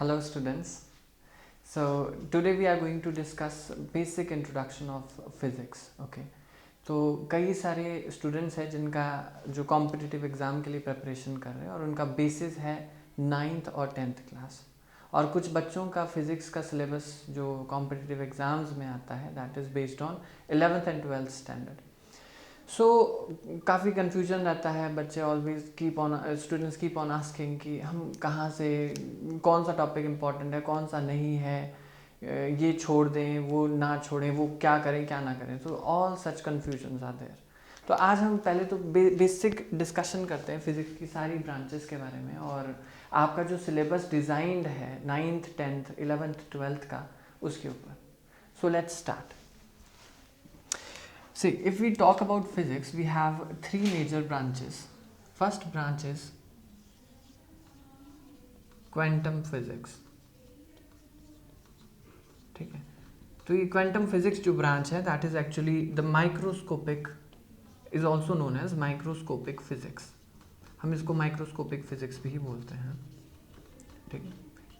Hello students. So today we are going to discuss basic introduction of physics. Okay. तो कई सारे students हैं जिनका जो कॉम्पिटिटिव एग्ज़ाम के लिए प्रिपरेशन कर रहे हैं और उनका बेसिस है 9th और 10th क्लास, और कुछ बच्चों का फिज़िक्स का सिलेबस जो कॉम्पिटिटिव एग्ज़ाम्स में आता है that is based on 11th and 12th standard. So काफ़ी कन्फ्यूजन रहता है. बच्चे always students keep on asking कि हम कहाँ से, कौन सा टॉपिक इम्पॉर्टेंट है, कौन सा नहीं है, ये छोड़ दें, वो ना छोड़ें, वो क्या करें क्या ना करें. तो all such confusion are there. तो आज हम पहले तो बेसिक डिस्कशन करते हैं फिज़िक्स की सारी ब्रांचेस के बारे में, और आपका जो सिलेबस डिज़ाइंड है 9th 10th 11th 12th का उसके ऊपर. So let's start. See, if we talk about physics, we have three major branches. First branch is quantum physics. ठीक है, तो ये quantum physics जो branch है that is actually the microscopic, is also known as microscopic physics. हम इसको microscopic physics भी ही बोलते हैं. ठीक है,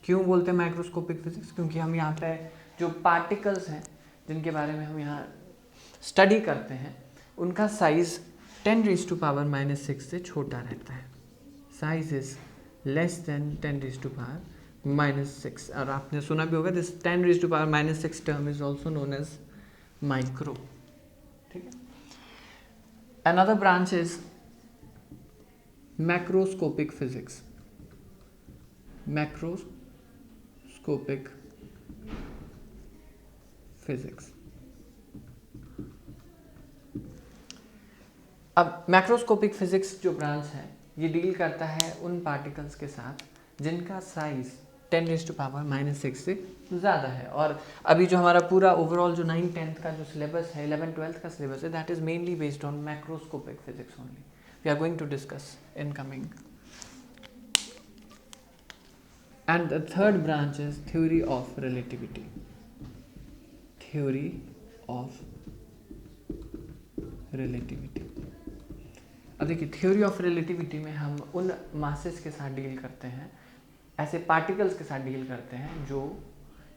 क्यों बोलते हैं microscopic physics? क्योंकि हम यहाँ पे जो पार्टिकल्स हैं जिनके बारे में हम यहाँ स्टडी करते हैं उनका साइज़ 10⁻⁻⁶ से छोटा रहता है. Size is less than 10⁻⁻⁶. और आपने सुना भी होगा this 10⁻⁻⁶ term is also known as micro. ठीक है. Another branch is macroscopic physics. Macroscopic physics. अब मैक्रोस्कोपिक फिजिक्स जो ब्रांच है ये डील करता है उन पार्टिकल्स के साथ जिनका साइज 10⁻⁻⁶ से ज़्यादा है. और अभी जो हमारा पूरा ओवरऑल जो 9th 10th का जो सिलेबस है, 11th 12th का सिलेबस है, that is mainly based on macroscopic physics only. We are going to discuss in coming. And the third branch is theory of relativity. Theory of relativity. अब देखिए, theory of relativity में हम उन masses के साथ deal करते हैं, ऐसे पार्टिकल्स के साथ डील करते हैं जो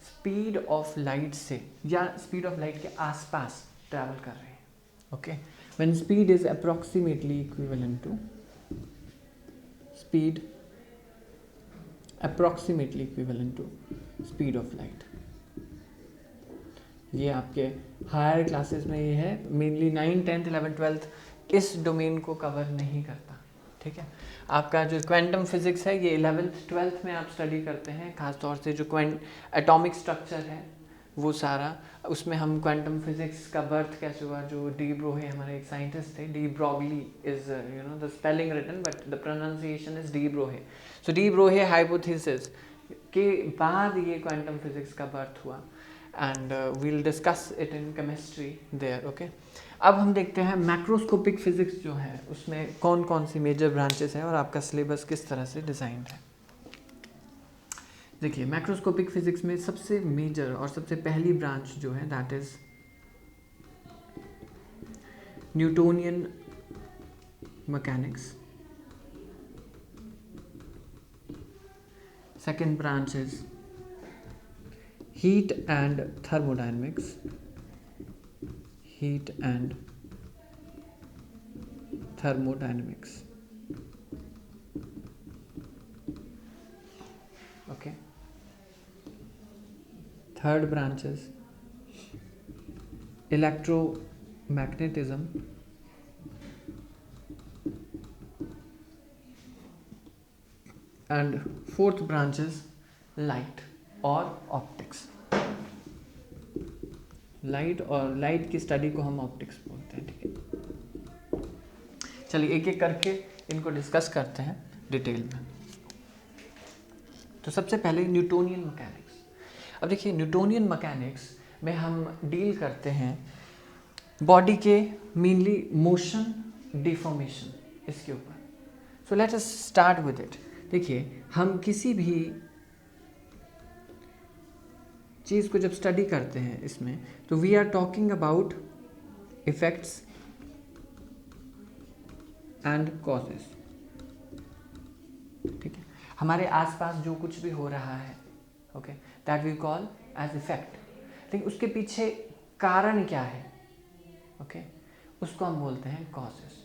स्पीड ऑफ लाइट से या स्पीड ऑफ लाइट के आसपास ट्रैवल कर रहे हैं. Okay, when speed is approximately equivalent to speed of light. ये आपके हायर क्लासेस में ये है. Mainly 9th 10th 11th 12th इस डोमेन को कवर नहीं करता. ठीक है, आपका जो क्वांटम फिजिक्स है ये 11th 12th में आप स्टडी करते हैं. खासतौर से जो एटॉमिक स्ट्रक्चर है वो सारा, उसमें हम क्वांटम फिजिक्स का बर्थ कैसे हुआ, जो डी ब्रोहे हमारे एक साइंटिस्ट थे, de Broglie is the spelling written but the pronunciation is de Broglie. So de Broglie hypothesis के बाद ये क्वांटम फिजिक्स का बर्थ हुआ, and we'll discuss it in chemistry there. Okay, अब हम देखते हैं मैक्रोस्कोपिक फिजिक्स जो है उसमें कौन कौन सी मेजर ब्रांचेस हैं और आपका सिलेबस किस तरह से डिज़ाइंड है. देखिए, मैक्रोस्कोपिक फिजिक्स में सबसे मेजर और सबसे पहली ब्रांच जो है that is Newtonian mechanics. Second branch is heat and thermodynamics. Heat and thermodynamics. Okay. Third branch is electromagnetism. And fourth branch is light or optics. Light और लाइट की study को हम ऑप्टिक्स बोलते हैं. ठीक है, चलिए एक एक करके इनको डिस्कस करते हैं डिटेल में. तो सबसे पहले न्यूटोनियन मैकेनिक्स. अब देखिए, न्यूटोनियन मैकेनिक्स में हम डील करते हैं बॉडी के मेनली मोशन, डिफॉर्मेशन, इसके ऊपर. So let us start with it. देखिए, हम किसी भी चीज़ को जब स्टडी करते हैं इसमें, तो we are talking about effects and causes. ठीक है, हमारे आसपास जो कुछ भी हो रहा है okay, that we call as effect. लेकिन उसके पीछे कारण क्या है, ओके, उसको हम बोलते हैं कॉजेस।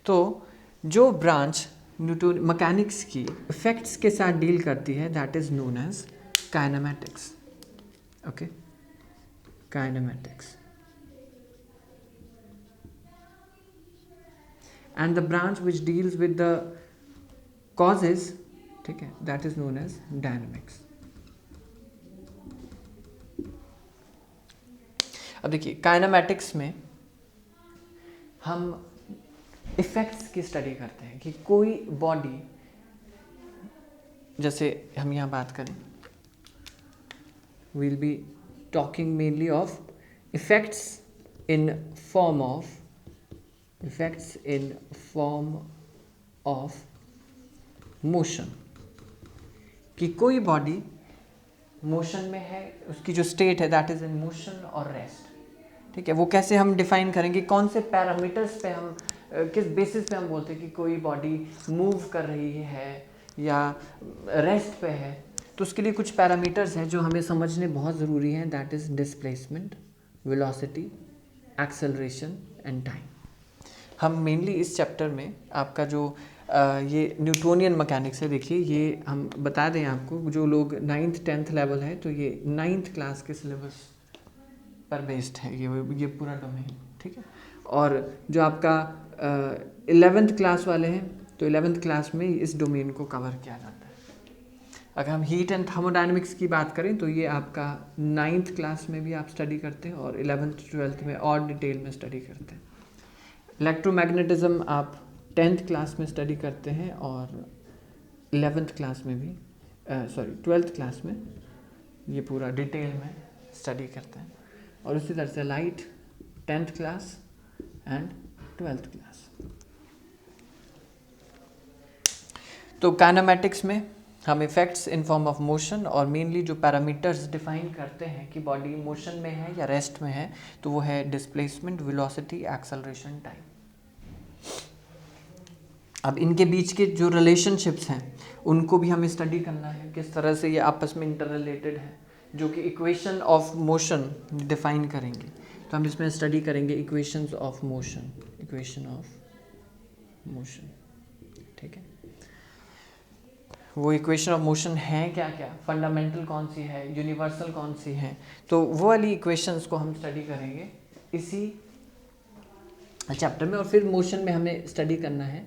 तो जो ब्रांच न्यूटन मैकेनिक्स की इफेक्ट्स के साथ डील करती है that is known as kinematics, okay, kinematics. And the branch which deals with the causes, ठीक है, that is known as dynamics. अब देखिए काइनेमैटिक्स में हम इफेक्ट्स की स्टडी करते हैं कि कोई बॉडी, जैसे हम यहाँ बात करें, we'll be talking mainly of effects in form of motion, कि कोई बॉडी मोशन में है, उसकी जो स्टेट है दैट इज इन मोशन और रेस्ट, ठीक है। वो कैसे हम डिफाइन करेंगे, कौन से पैरामीटर्स पे हम, किस बेसिस पे हम बोलते हैं कि कोई बॉडी मूव कर रही है या रेस्ट पे है। तो उसके लिए कुछ पैरामीटर्स हैं जो हमें समझने बहुत ज़रूरी हैं, that is displacement, velocity, acceleration and time. हम मेनली इस चैप्टर में आपका जो ये न्यूटोनियन मैकेनिक्स है, देखिए ये हम बता दें आपको, जो लोग 9th 10th लेवल है तो ये 9th क्लास के सिलेबस पर बेस्ड है ये पूरा डोमेन, ठीक है। और जो आपका 11th क्लास वाले हैं तो 11th क्लास में इस डोमेन को कवर किया जाता है। अगर हम हीट एंड थर्मोडायनेमिक्स की बात करें तो ये आपका 9th क्लास में भी आप स्टडी करते हैं और 11th 12th में और डिटेल में स्टडी करते हैं। इलेक्ट्रोमैग्नेटिज्म आप 10th क्लास में स्टडी करते हैं और 11th क्लास में भी 12th क्लास में ये पूरा डिटेल में स्टडी करते हैं। और उसी तरह से light 10th class and 12th class. तो काइनेमैटिक्स में हम effects in form of motion और मेनली जो पैरामीटर्स डिफाइन करते हैं कि बॉडी मोशन में है या रेस्ट में है, तो वो है डिस्प्लेसमेंट, वेलोसिटी, एक्सेलरेशन, टाइम। अब इनके बीच के जो रिलेशनशिप्स हैं उनको भी हमें स्टडी करना है, किस तरह से ये आपस में इंटर रिलेटेड है, जो कि इक्वेशन ऑफ मोशन डिफाइन करेंगे। तो हम इसमें स्टडी करेंगे equations of motion, equation of motion, ठीक है। वो इक्वेशन ऑफ मोशन है क्या क्या, फंडामेंटल कौन सी है, यूनिवर्सल कौन सी है, तो वो वाली इक्वेशंस को हम स्टडी करेंगे इसी चैप्टर में। और फिर मोशन में हमें स्टडी करना है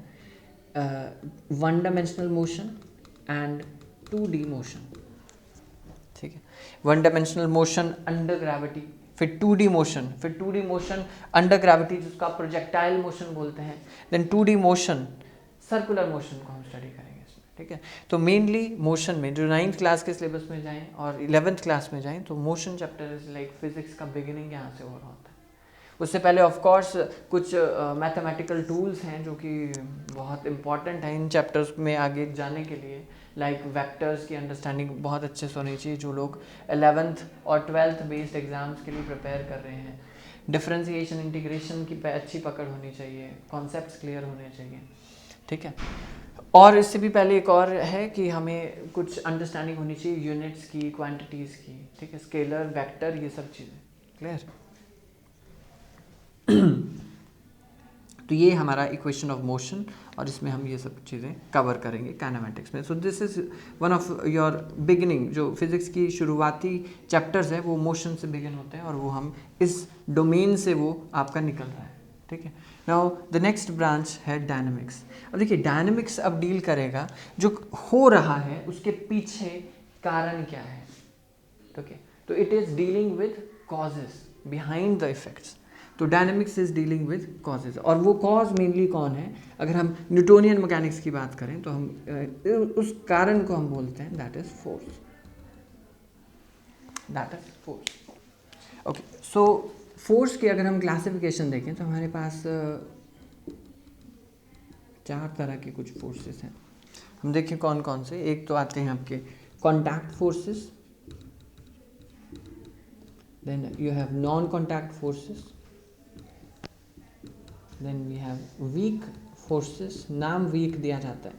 1 dimensional motion and 2D motion, ठीक है। 1 डायमेंशनल मोशन अंडर ग्रेविटी, फिर 2D मोशन, फिर 2D मोशन अंडर ग्रेविटी जिसको आप प्रोजेक्टाइल मोशन बोलते हैं, then 2D motion, circular motion को हम स्टडी करेंगे इसमें, ठीक है। तो मेनली मोशन में जो 9th क्लास के सिलेबस में जाएं और 11th क्लास में जाएं तो motion chapter is like physics का बिगिनिंग यहाँ से हो रहा होता है। उससे पहले ऑफ कोर्स कुछ मैथमेटिकल टूल्स हैं जो कि बहुत इंपॉर्टेंट हैं इन चैप्टर्स में आगे जाने के लिए, लाइक वेक्टर्स की अंडरस्टैंडिंग बहुत अच्छे से होनी चाहिए जो लोग 11th और 12th बेस्ड एग्जाम्स के लिए प्रिपेयर कर रहे हैं। डिफरेंशिएशन, इंटीग्रेशन की अच्छी पकड़ होनी चाहिए, कॉन्सेप्ट्स क्लियर होने चाहिए, ठीक है। और इससे भी पहले एक और है कि हमें कुछ अंडरस्टैंडिंग होनी चाहिए यूनिट्स की, क्वांटिटीज़ की, ठीक है, स्केलर, वेक्टर, ये सब चीज़ें क्लियर। तो ये हमारा इक्वेशन ऑफ मोशन और इसमें हम ये सब चीज़ें कवर करेंगे काइनेमैटिक्स में। So this is one of your beginning, जो फिज़िक्स की शुरुआती चैप्टर्स है वो मोशन से बिगिन होते हैं और वो हम इस डोमेन से वो आपका निकल रहा है, ठीक है। नाउ द नेक्स्ट ब्रांच है डायनेमिक्स। अब देखिए डायनेमिक्स अब डील करेगा जो हो रहा है उसके पीछे कारण क्या है, ओके। तो it is dealing with causes behind the effects. तो dynamics is dealing with causes, और वो कॉज मेनली कौन है, अगर हम न्यूटोनियन मैकेनिक्स की बात करें तो हम उस कारण को हम बोलते हैं that is force, that is force, okay. So force की अगर हम क्लासिफिकेशन देखें तो हमारे पास 4 तरह के कुछ फोर्सेस हैं। हम देखें कौन कौन से। एक तो आते हैं आपके contact forces, then you have non contact forces, then we have weak forces, नाम वीक दिया जाता है,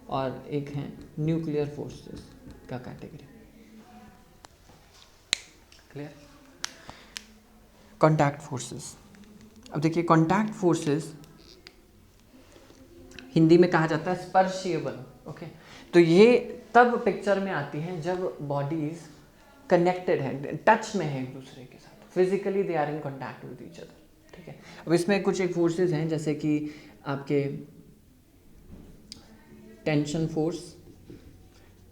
और एक है न्यूक्लियर फोर्सेस का कैटेगरी। क्लियर? कॉन्टैक्ट फोर्सेस, अब देखिए कॉन्टैक्ट फोर्सेस हिंदी में कहा जाता है स्पर्शीय बल। ओके, तो ये तब पिक्चर में आती हैं जब बॉडीज कनेक्टेड है, टच में है एक दूसरे के साथ, physically they are in contact with each other. ठीक है, अब इसमें कुछ एक फोर्सेस हैं जैसे कि आपके टेंशन फोर्स,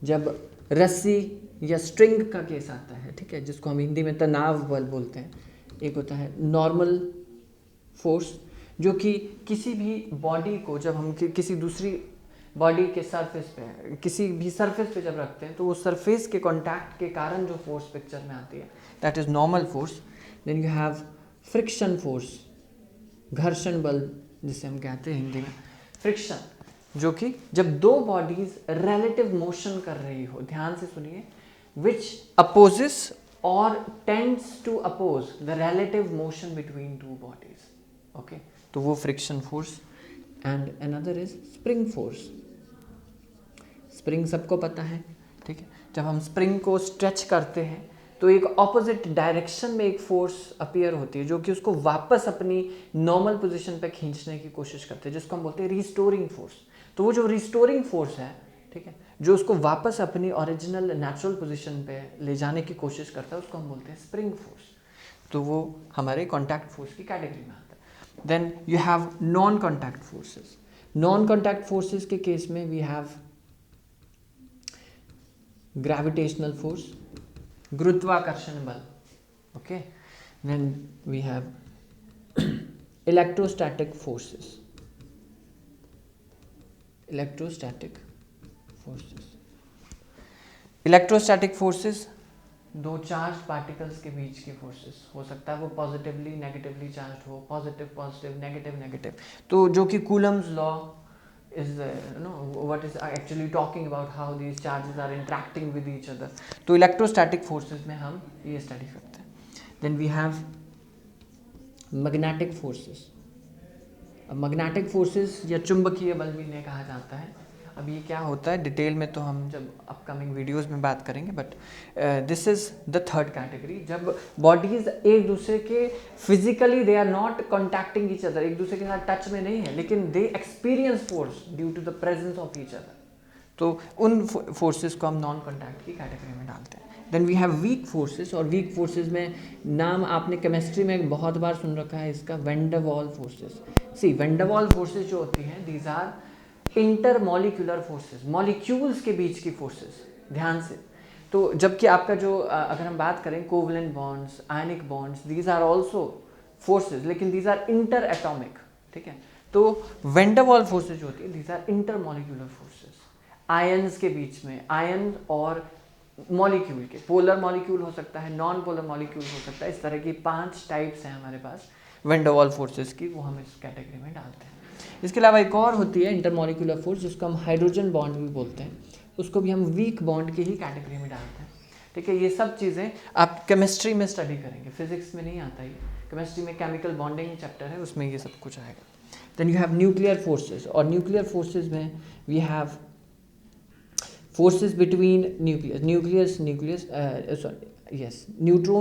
जब रस्सी या स्ट्रिंग का केस आता है, ठीक है, जिसको हम हिंदी में तनाव बल बोलते हैं। एक होता है नॉर्मल फोर्स, जो कि किसी भी बॉडी को जब हम किसी दूसरी बॉडी के सरफेस पे, किसी भी सरफेस पे जब रखते हैं तो वो सरफेस के कांटेक्ट के कारण जो फोर्स पिक्चर में आती है, that is normal force. Then you have friction force, घर्षण बल जिसे हम कहते हैं हिंदी में, फ्रिक्शन, जो कि जब दो बॉडीज रिलेटिव मोशन कर रही हो, ध्यान से सुनिए, विच अपोजेस और tends to oppose the relative motion between two bodies. Okay, तो वो friction force. And another is spring force. Spring सबको पता है, ठीक है, जब हम स्प्रिंग को स्ट्रेच करते हैं तो एक ऑपोजिट डायरेक्शन में एक फोर्स अपीयर होती है जो कि उसको वापस अपनी नॉर्मल पोजीशन पे खींचने की कोशिश करते हैं, जिसको हम बोलते हैं रिस्टोरिंग फोर्स। तो वो जो रिस्टोरिंग फोर्स है, ठीक है, जो उसको वापस अपनी ओरिजिनल नेचुरल पोजीशन पे ले जाने की कोशिश करता है, उसको हम बोलते हैं स्प्रिंग फोर्स। तो वो हमारे कॉन्टैक्ट फोर्स की कैटेगरी में आता है। Then you have non contact forces. Non contact forces के केस में वी हैव ग्रेविटेशनल फोर्स, गुरुत्वाकर्षण बल। Okay, then we have electrostatic forces, electrostatic forces. Electrostatic forces दो चार्ज पार्टिकल्स के बीच की फोर्सेस, हो सकता है वो पॉजिटिवली नेगेटिवली चार्ज हो, पॉजिटिव पॉजिटिव नेगेटिव नेगेटिव, तो जो कि Coulomb's law is what is actually talking about how these charges are interacting with each other. तो इलेक्ट्रोस्टैटिक फोर्सेस में हम ये स्टडी करते हैं। Then we have magnetic forces. अब मैग्नेटिक फोर्सेस या चुंबकीय बल भी इन्हें कहा जाता है। अब ये क्या होता है डिटेल में तो हम जब अपकमिंग वीडियोस में बात करेंगे, but this is the third category, जब बॉडीज एक दूसरे के physically they are not contacting each other, एक दूसरे के साथ टच में नहीं है, लेकिन दे experience force due to the presence of each other, तो उन फोर्सेस को हम नॉन कॉन्टैक्ट की कैटेगरी में डालते हैं। Then we have weak forces, और वीक फोर्सेस में नाम आपने केमिस्ट्री में बहुत बार सुन रखा है इसका, वैन डर वाल फोर्सेस। सी वैन डर वाल फोर्सेस जो होती हैं, these are intermolecular forces, molecules के बीच की फोर्सेस, ध्यान से। तो जबकि आपका जो अगर हम बात करें covalent bonds, ionic bonds, these are also forces, लेकिन दीज आर इंटर एटॉमिक, ठीक है। तो वैन डर वाल फोर्सेस जो होती है, these are intermolecular forces, ions के बीच में, आयन और मॉलिक्यूल के, पोलर मॉलिक्यूल हो सकता है, नॉन पोलर मॉलिक्यूल हो सकता है, इस तरह की 5 टाइप्स हैं हमारे पास वैन डर वाल फोर्सेस की, वो हम इस कैटेगरी में डालते हैं। इसके अलावा एक और होती है इंटरमॉलिक्यूलर फोर्स, जिसको हम हाइड्रोजन बॉन्ड भी बोलते हैं, उसको भी हम वीक बॉन्ड की ही कैटेगरी में डालते हैं, ठीक है। ये सब चीज़ें आप केमिस्ट्री में स्टडी करेंगे, फिजिक्स में नहीं आता ये, केमिस्ट्री में केमिकल बॉन्डिंग चैप्टर है, उसमें ये सब कुछ आएगा। Then you have nuclear forces, और न्यूक्लियर फोर्सेस में we have forces between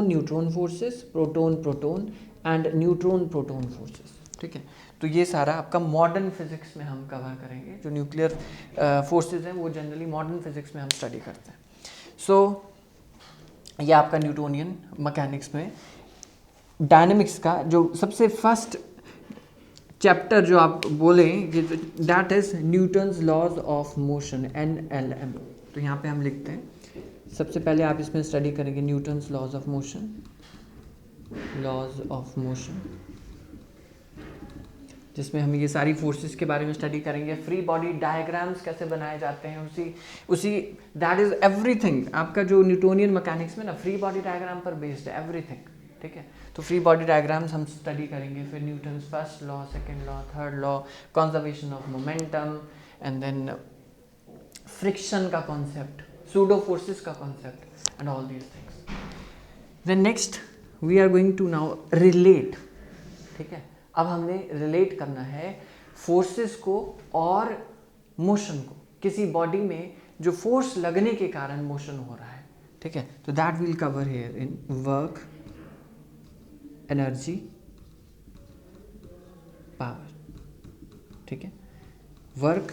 neutron forces, proton and neutron proton forces, ठीक है। तो ये सारा आपका मॉडर्न फिजिक्स में हम कवर करेंगे। जो न्यूक्लियर फोर्सेस हैं वो जनरली मॉडर्न फिजिक्स में हम स्टडी करते हैं। सो ये आपका न्यूटोनियन मैकेनिक्स में डायनेमिक्स का जो सबसे फर्स्ट चैप्टर जो आप बोले that is Newton's laws of motion, NLM। तो यहाँ पे हम लिखते हैं, सबसे पहले आप इसमें स्टडी करेंगे न्यूटन्स लॉज ऑफ मोशन, जिसमें हम ये सारी फोर्सेस के बारे में स्टडी करेंगे, फ्री बॉडी डायग्राम्स कैसे बनाए जाते हैं, उसी दैट इज एवरीथिंग। आपका जो न्यूटोनियन मैकेनिक्स में ना फ्री बॉडी डायग्राम पर बेस्ड है एवरीथिंग, ठीक है। तो फ्री बॉडी डायग्राम्स हम स्टडी करेंगे, फिर Newton's first law, second law, third law, conservation of momentum, and then friction का कॉन्सेप्ट, सूडो फोर्सेस का concept, and all these things. Then next we are going to now relate, ठीक है। अब हमने relate करना है फोर्सेस को और मोशन को, किसी बॉडी में जो फोर्स लगने के कारण मोशन हो रहा है, ठीक है, तो that will cover here in work, energy, power. ठीक है, वर्क,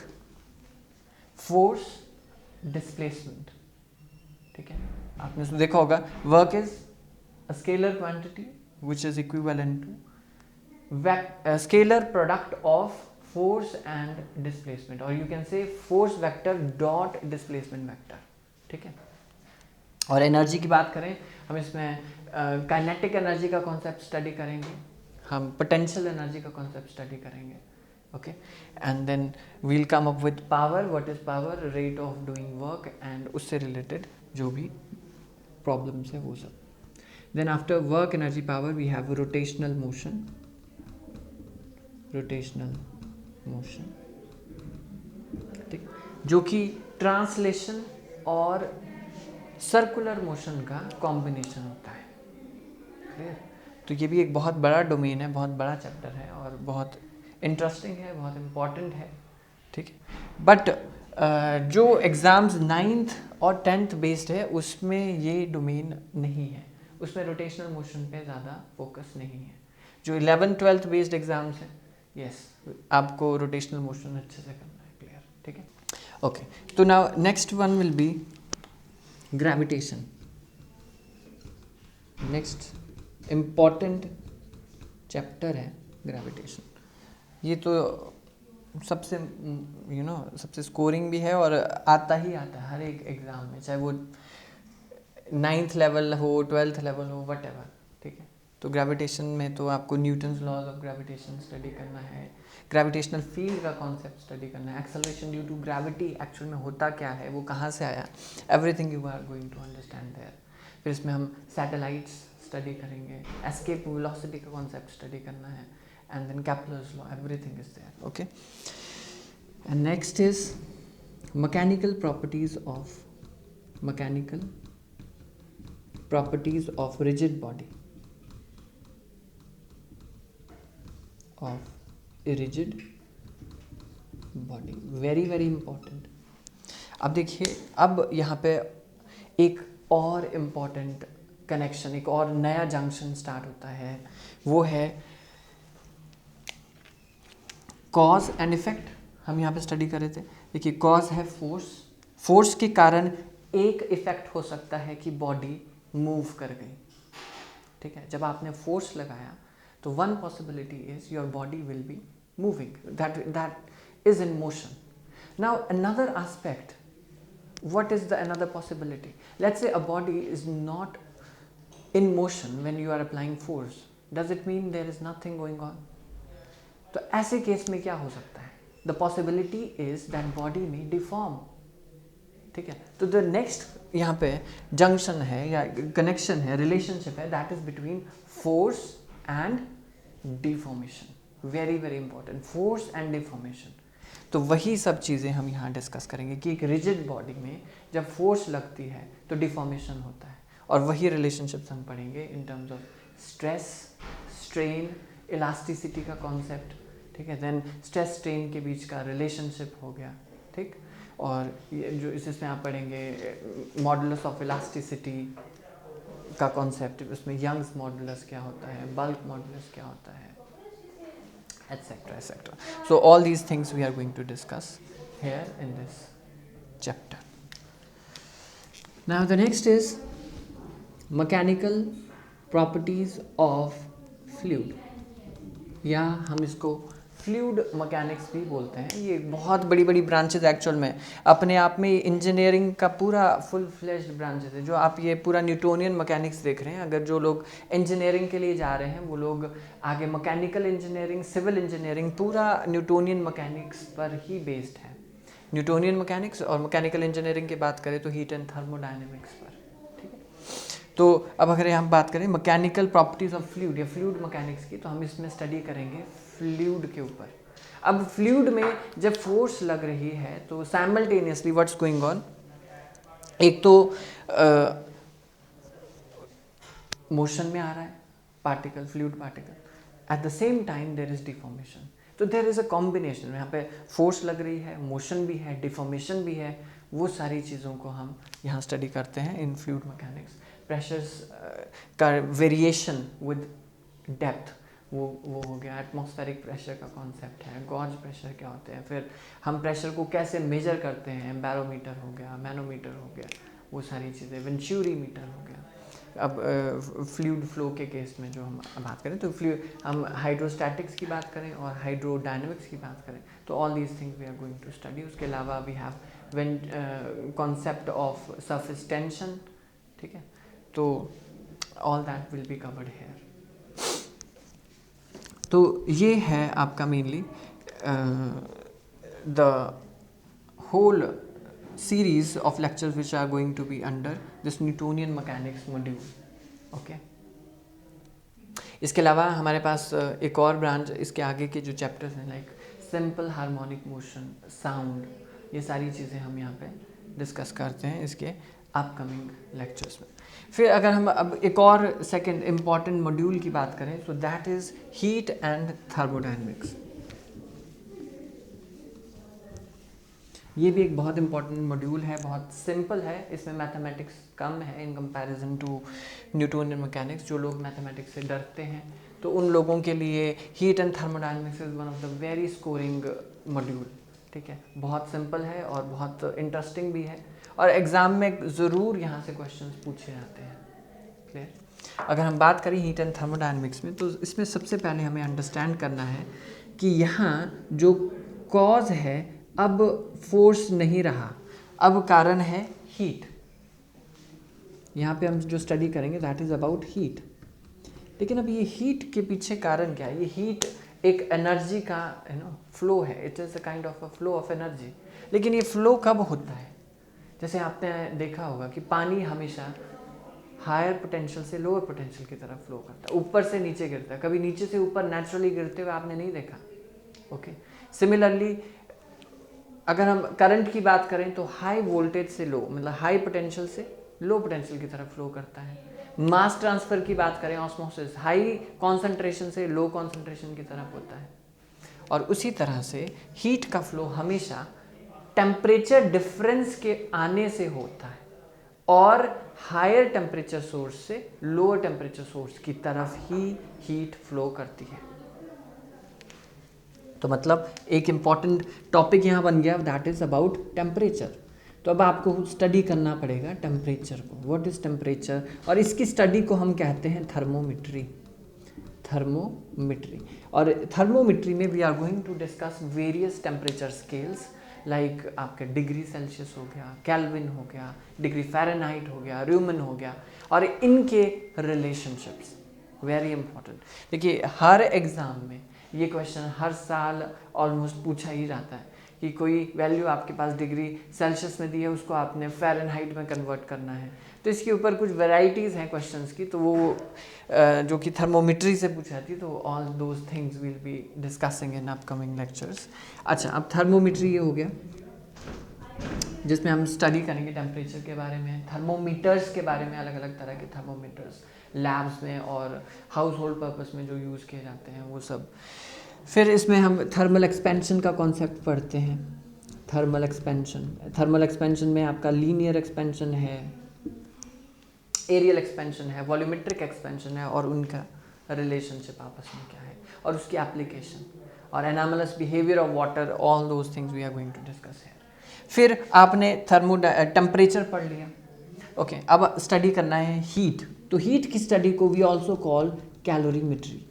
फोर्स, डिस्प्लेसमेंट। ठीक है, आपने तो देखा होगा work is a scalar quantity which is equivalent to scalar product of force and displacement, और you can say force vector dot displacement vector. ठीक है, और एनर्जी की बात करें, हम इसमें काइनेटिक एनर्जी का कॉन्सेप्ट स्टडी करेंगे, हम पोटेंशियल एनर्जी का कॉन्सेप्ट स्टडी करेंगे। Okay, and then we'll come up with power, what is power, rate of doing work, एंड उससे रिलेटेड जो भी प्रॉब्लम्स है वो सब। Then after work, energy, power we have rotational motion, rotational motion, ठीक, जो कि ट्रांसलेशन और सर्कुलर मोशन का कॉम्बिनेशन होता है। क्लियर? तो ये भी एक बहुत बड़ा डोमेन है, बहुत बड़ा चैप्टर है और बहुत इंटरेस्टिंग है, बहुत इम्पॉर्टेंट है। ठीक है, बट जो एग्ज़ाम्स 9th और 10th बेस्ड है उसमें ये डोमेन नहीं है, उसमें रोटेशनल मोशन पे ज़्यादा फोकस नहीं है। जो 11th 12th बेस्ड एग्ज़ाम्स हैं, यस, आपको रोटेशनल मोशन अच्छे से करना है। क्लियर? ठीक है, ओके। तो now next one will be gravitation. Next important chapter है ग्रेविटेशन। ये तो सबसे सबसे स्कोरिंग भी है और आता ही आता है हर एक एग्ज़ाम में, चाहे वो 9th लेवल हो, 12th लेवल हो, वट एवर। ठीक है, तो ग्रेविटेशन में तो आपको Newton's laws of gravitation study करना है, ग्रेविटेशनल फील्ड का कॉन्सेप्ट स्टडी करना है, acceleration due to gravity actual में होता क्या है, वो कहाँ से आया, everything you are going to understand there. फिर इसमें हम सैटेलाइट्स स्टडी करेंगे, एस्केप वेलोसिटी का कॉन्सेप्ट स्टडी करना है, and then Kepler's law, everything is there. Okay, and next is mechanical properties of rigid body, of rigid body, very very important. अब देखिए, अब यहाँ पे एक और इम्पॉर्टेंट कनेक्शन, एक और नया जंक्शन स्टार्ट होता है, वो है कॉज एंड इफेक्ट। हम यहाँ पे स्टडी कर रहे थे, देखिए कॉज है फोर्स के कारण एक इफेक्ट हो सकता है कि बॉडी मूव कर गई। ठीक है, जब आपने फोर्स लगाया तो one possibility is your body will be moving, that is in motion. Now another aspect, what is the another possibility? Let's say a body is not in motion when you are applying force. Does it mean there is nothing going on? तो ऐसे case में क्या हो सकता है? The possibility is that body may deform. ठीक है, तो the next यहाँ पे जंक्शन है या कनेक्शन है, रिलेशनशिप है, that is between force and deformation. Very very important, force and deformation. तो वही सब चीज़ें हम यहाँ डिस्कस करेंगे कि एक रिजिड बॉडी में जब फोर्स लगती है तो डिफॉर्मेशन होता है, और वही रिलेशनशिप्स हम पढ़ेंगे in terms of stress, strain, elasticity का कॉन्सेप्ट। ठीक है, देन स्ट्रेस स्ट्रेन के बीच का रिलेशनशिप हो गया। ठीक, और ये जो इसमें आप पढ़ेंगे मॉडुलस ऑफ इलास्टिसिटी का कॉन्सेप्ट, उसमें यंग्स मॉडुलस क्या होता है, बल्क मॉडुलस क्या होता है, etc. So all these things we are going to discuss here in this chapter. Now the next is mechanical properties of fluid, या हम इसको फ्लूइड मैकेनिक्स भी बोलते हैं। ये बहुत बड़ी बड़ी ब्रांचेज एक्चुअल में अपने आप में इंजीनियरिंग का पूरा फुल फ्लेश्ड ब्रांचेज है। जो आप ये पूरा न्यूटोनियन मैकेनिक्स देख रहे हैं, अगर जो लोग इंजीनियरिंग के लिए जा रहे हैं वो लोग आगे मैकेनिकल इंजीनियरिंग, सिविल इंजीनियरिंग पूरा न्यूटोनियन मैकेनिक्स पर ही बेस्ड है। न्यूटोनियन मैकेनिक्स और मैकेनिकल इंजीनियरिंग की बात करें तो हीट एंड थर्मोडायनेमिक्स पर। ठीक है, तो अब अगर हम बात करें मैकेनिकल प्रॉपर्टीज ऑफ फ्लूइड या फ्लूइड मैकेनिक्स की, तो हम इसमें स्टडी करेंगे फ्लूइड के ऊपर। अब फ्लूइड में जब फोर्स लग रही है तो साइमल्टेनियसली व्हाट्स गोइंग ऑन, एक तो मोशन में आ रहा है particle, fluid particle, at the same time there is deformation. तो देयर इज अ कॉम्बिनेशन, यहाँ पे फोर्स लग रही है, मोशन भी है, डिफॉर्मेशन भी है, वो सारी चीज़ों को हम यहाँ स्टडी करते हैं इन फ्लूइड मैकेनिक्स। प्रेशर्स का वेरिएशन विद डेप्थ, वो हो गया। एटमॉस्फेरिक प्रेशर का कॉन्सेप्ट है, गॉज प्रेशर क्या होते हैं, फिर हम प्रेशर को कैसे मेजर करते हैं, बैरोमीटर हो गया, मैनोमीटर हो गया, वो सारी चीज़ें, वेंचुरी मीटर हो गया। अब फ्लूइड फ्लो के केस में जो हम बात करें तो हम हाइड्रोस्टैटिक्स की बात करें और हाइड्रोडायनेमिक्स की बात करें तो all these things we are going to study. उसके अलावा we have concept of surface tension, ठीक है, तो all that will be covered here. तो ये है आपका mainly the whole series of lectures which are going to be under this Newtonian mechanics module, okay? इसके अलावा हमारे पास एक और ब्रांच, इसके आगे के जो चैप्टर्स हैं like simple harmonic motion, sound, ये सारी चीज़ें हम यहाँ पे डिस्कस करते हैं इसके अपकमिंग लेक्चर्स में। फिर अगर हम अब एक और सेकंड इम्पॉर्टेंट मॉड्यूल की बात करें तो that is heat and thermodynamics. ये भी एक बहुत इंपॉर्टेंट मॉड्यूल है, बहुत सिंपल है, इसमें मैथमेटिक्स कम है in comparison to Newtonian mechanics. जो लोग मैथमेटिक्स से डरते हैं तो उन लोगों के लिए heat and thermodynamics is one of the very scoring module, ठीक है। बहुत सिंपल है और बहुत इंटरेस्टिंग भी है और एग्ज़ाम में ज़रूर यहाँ से क्वेश्चंस पूछे जाते हैं, क्लियर। अगर हम बात करें हीट एंड थर्मोडायनेमिक्स में तो इसमें सबसे पहले हमें अंडरस्टैंड करना है कि यहाँ जो कॉज है अब फोर्स नहीं रहा, अब कारण है हीट। यहाँ पे हम जो स्टडी करेंगे दैट इज़ अबाउट हीट। लेकिन अब ये हीट के पीछे कारण क्या है? ये हीट एक एनर्जी का फ्लो है, it is a kind of a flow of energy. लेकिन ये फ्लो कब होता है? जैसे आपने देखा होगा कि पानी हमेशा हायर पोटेंशियल से लोअर पोटेंशियल की तरफ फ्लो करता है, ऊपर से नीचे गिरता है, कभी नीचे से ऊपर नेचुरली गिरते हुए आपने नहीं देखा, ओके। सिमिलरली अगर हम करंट की बात करें तो हाई वोल्टेज से लो, मतलब हाई पोटेंशियल से लो पोटेंशियल की तरफ फ्लो करता है। मास ट्रांसफर की बात करें, ऑस्मोसिस, हाई कॉन्सेंट्रेशन से लो कॉन्सेंट्रेशन की तरफ होता है। और उसी तरह से हीट का फ्लो हमेशा टेम्परेचर डिफरेंस के आने से होता है और हायर टेम्परेचर सोर्स से लोअर टेम्परेचर सोर्स की तरफ ही हीट फ्लो करती है। तो मतलब एक इम्पॉर्टेंट टॉपिक यहाँ बन गया, दैट इज़ अबाउट टेम्परेचर। तो अब आपको स्टडी करना पड़ेगा टेम्परेचर को, व्हाट इज़ टेम्परेचर, और इसकी स्टडी को हम कहते हैं थर्मोमेट्री। थर्मोमेट्री, और थर्मोमेट्री में we are going to discuss various temperature scales like आपके डिग्री सेल्सियस हो गया, केल्विन हो गया, डिग्री फ़ारेनहाइट हो गया, र्यूमन हो गया, और इनके रिलेशनशिप्स वेरी इंपॉर्टेंट। देखिए हर एग्ज़ाम में ये क्वेश्चन हर साल ऑलमोस्ट पूछा ही जाता है कि कोई वैल्यू आपके पास डिग्री सेल्सियस में दी है, उसको आपने फ़ारेनहाइट में कन्वर्ट करना है। तो इसके ऊपर कुछ वैराइटीज़ हैं क्वेश्चंस की, तो वो जो कि थर्मोमेट्री से पूछी जाती है, तो all those things will be discussing in upcoming lectures. अच्छा, अब थर्मोमेट्री ये हो गया जिसमें हम स्टडी करेंगे टेम्परेचर के बारे में, थर्मोमीटर्स के बारे में, अलग अलग तरह के थर्मोमीटर्स लैब्स में और हाउस होल्ड पर्पस में जो यूज़ किए जाते हैं वो सब। फिर इसमें हम थर्मल एक्सपेंशन का कॉन्सेप्ट पढ़ते हैं। थर्मल एक्सपेंशन में आपका लीनियर एक्सपेंशन है, एरियल एक्सपेंशन है, वॉल्यूमेट्रिक एक्सपेंशन है, और उनका रिलेशनशिप आपस में क्या है और उसकी एप्लीकेशन, और anomalous behaviour of water, all those things we are going to discuss here. फिर आपने टेम्परेचर पढ़ लिया, ओके। अब स्टडी करना है हीट। तो हीट की स्टडी को वी ऑल्सो कॉल कैलोरीमेट्री।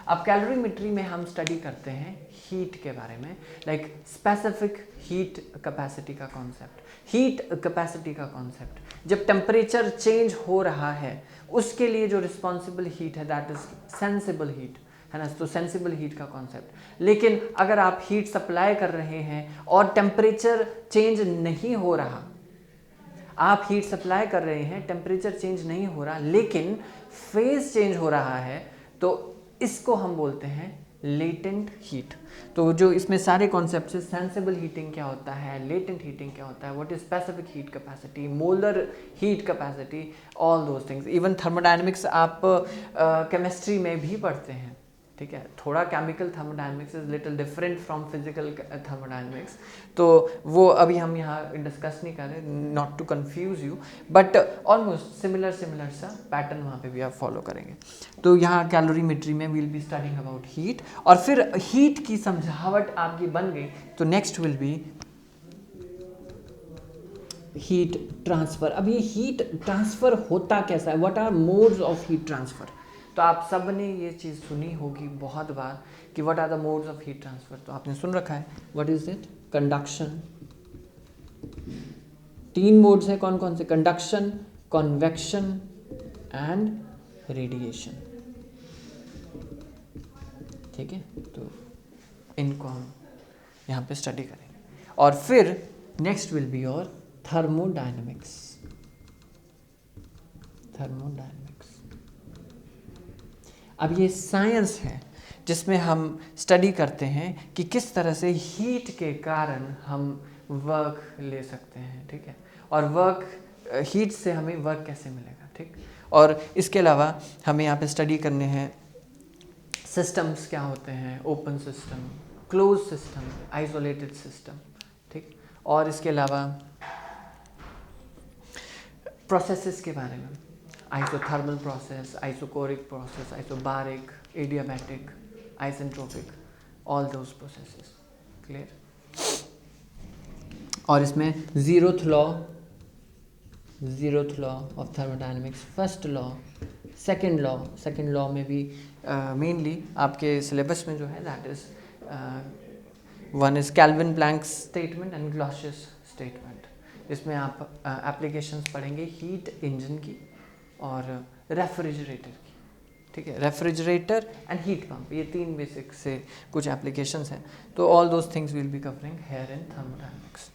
अब कैलोरीमेट्री में हम स्टडी करते हैं हीट के बारे में, लाइक स्पेसिफिक हीट कैपेसिटी का कॉन्सेप्ट, हीट कैपेसिटी का कॉन्सेप्ट। जब टेम्परेचर चेंज हो रहा है उसके लिए जो रिस्पॉन्सिबल हीट है दैट इज सेंसिबल हीट, है ना। तो सेंसिबल हीट का कॉन्सेप्ट। लेकिन अगर आप हीट सप्लाई कर रहे हैं और टेम्परेचर चेंज नहीं हो रहा, आप हीट सप्लाई कर रहे हैं, टेम्परेचर चेंज नहीं हो रहा, लेकिन फेज चेंज हो रहा है, तो इसको हम बोलते हैं लेटेंट हीट। तो जो इसमें सारे कॉन्सेप्ट है, सेंसिबल हीटिंग क्या होता है, लेटेंट हीटिंग क्या होता है, what is specific heat capacity, molar heat capacity, all those things. Even thermodynamics आप केमिस्ट्री में भी पढ़ते हैं, ठीक है। थोड़ा chemical thermodynamics is little different from physical thermodynamics, तो वो अभी हम यहाँ डिस्कस नहीं कर रहे, not to confuse you, but almost similar सा पैटर्न वहाँ पे भी आप फॉलो करेंगे। तो यहाँ कैलोरीमेट्री में will be studying about heat, और फिर हीट की समझावट आपकी बन गई तो next will be heat transfer. अब ये हीट ट्रांसफर होता कैसा है, what are modes of heat transfer. तो आप सब ने ये चीज़ सुनी होगी बहुत बार कि what are the modes of heat transfer, तो आपने सुन रखा है। What is it? Conduction. 3 modes हैं, कौन कौन से? Conduction, convection and radiation. ठीक है, तो इनको हम यहाँ पे स्टडी करेंगे। और फिर next will be your thermodynamics. अब ये साइंस है जिसमें हम स्टडी करते हैं कि किस तरह से हीट के कारण हम वर्क ले सकते हैं, ठीक है, और वर्क हीट से हमें वर्क कैसे मिलेगा, ठीक। और इसके अलावा हमें यहाँ पे स्टडी करने हैं सिस्टम्स क्या होते हैं, open system, close system, isolated system, ठीक। और इसके अलावा प्रोसेसेस के बारे में, isothermal process, isochoric process, isobaric, adiabatic, isentropic, all those processes, clear. और इसमें zeroth law of thermodynamics, first law, second law में भी मेनली आपके सिलेबस में जो है that is one is Kelvin Planck statement and Clausius statement. इसमें आप एप्लीकेशंस पढ़ेंगे हीट इंजन की और रेफ्रिजरेटर की, ठीक है। रेफ्रिजरेटर एंड हीट पंप, ये 3 बेसिक से कुछ एप्लीकेशंस हैं। तो all those things will be covering here in thermodynamics.